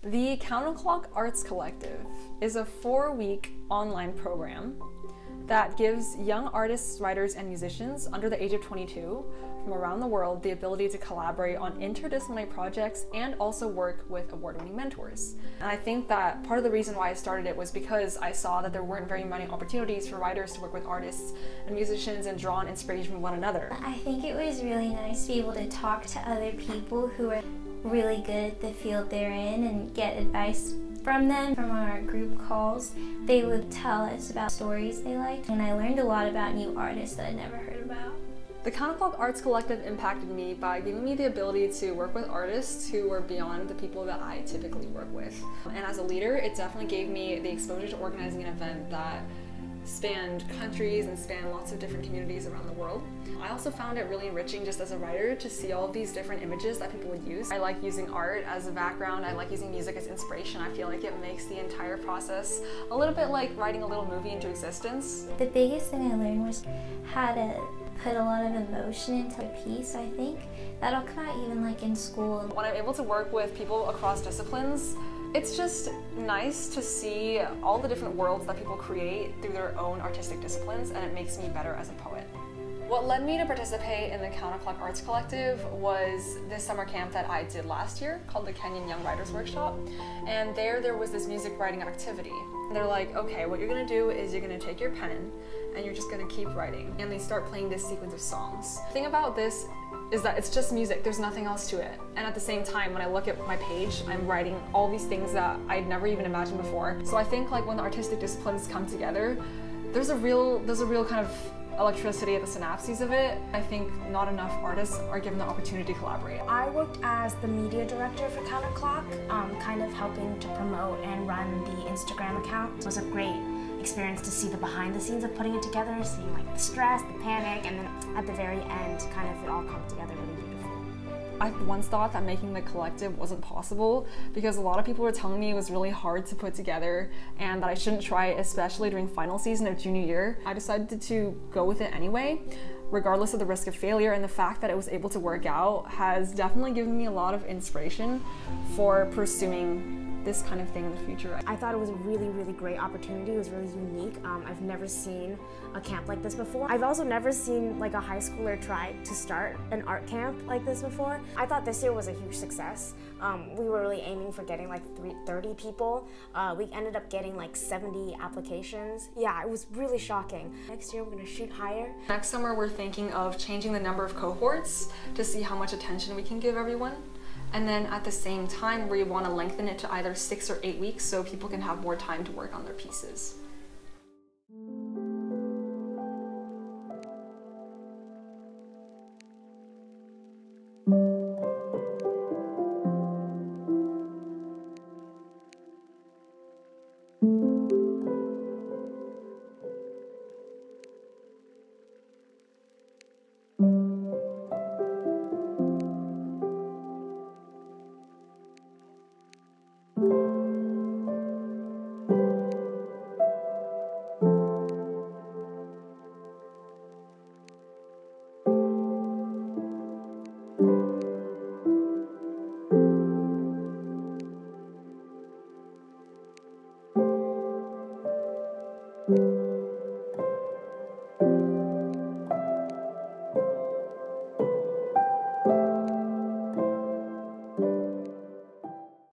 The COUNTERCLOCK Arts Collective is a 4-week online program that gives young artists, writers, and musicians under the age of 22 from around the world the ability to collaborate on interdisciplinary projects and also work with award-winning mentors. And I think that part of the reason why I started it was because I saw that there weren't very many opportunities for writers to work with artists and musicians and draw on inspiration from one another. I think it was really nice to be able to talk to other people who are really good at the field they're in and get advice from them. From our group calls, they would tell us about stories they liked, and I learned a lot about new artists that I'd never heard about. The COUNTERCLOCK Arts Collective impacted me by giving me the ability to work with artists who were beyond the people that I typically work with. And as a leader, it definitely gave me the exposure to organizing an event that spanned countries and spanned lots of different communities around the world. I also found it really enriching just as a writer to see all of these different images that people would use. I like using art as a background, I like using music as inspiration. I feel like it makes the entire process a little bit like writing a little movie into existence. The biggest thing I learned was how to put a lot of emotion into a piece. I think that'll come out even like in school. When I'm able to work with people across disciplines, it's just nice to see all the different worlds that people create through their own artistic disciplines, and it makes me better as a poet. What led me to participate in the COUNTERCLOCK Arts Collective was this summer camp that I did last year called the Kenyan Young Writers Workshop, and there was this music writing activity. They're like, okay, what you're gonna do is you're gonna take your pen and you're just gonna keep writing, and they start playing this sequence of songs. The thing about this is that it's just music, there's nothing else to it. And at the same time, when I look at my page, I'm writing all these things that I'd never even imagined before. So I think like when the artistic disciplines come together, there's a real kind of electricity at the synapses of it. I think not enough artists are given the opportunity to collaborate. I worked as the media director for COUNTERCLOCK, kind of helping to promote and run the Instagram account. It was a great experience to see the behind the scenes of putting it together, seeing like the stress, the panic, and then at the very end, kind of it all come together really beautiful. I once thought that making the collective wasn't possible because a lot of people were telling me it was really hard to put together and that I shouldn't try it, especially during final season of junior year. I decided to go with it anyway, regardless of the risk of failure, and the fact that it was able to work out has definitely given me a lot of inspiration for pursuing this kind of thing in the future. I thought it was a really, really great opportunity. It was really unique. I've never seen a camp like this before. I've also never seen like a high schooler try to start an art camp like this before. I thought this year was a huge success. We were really aiming for getting like 30 people. We ended up getting like 70 applications. Yeah, it was really shocking. Next year we're gonna shoot higher. Next summer we're thinking of changing the number of cohorts to see how much attention we can give everyone. And then at the same time, we want to lengthen it to either 6 or 8 weeks so people can have more time to work on their pieces. Thank you.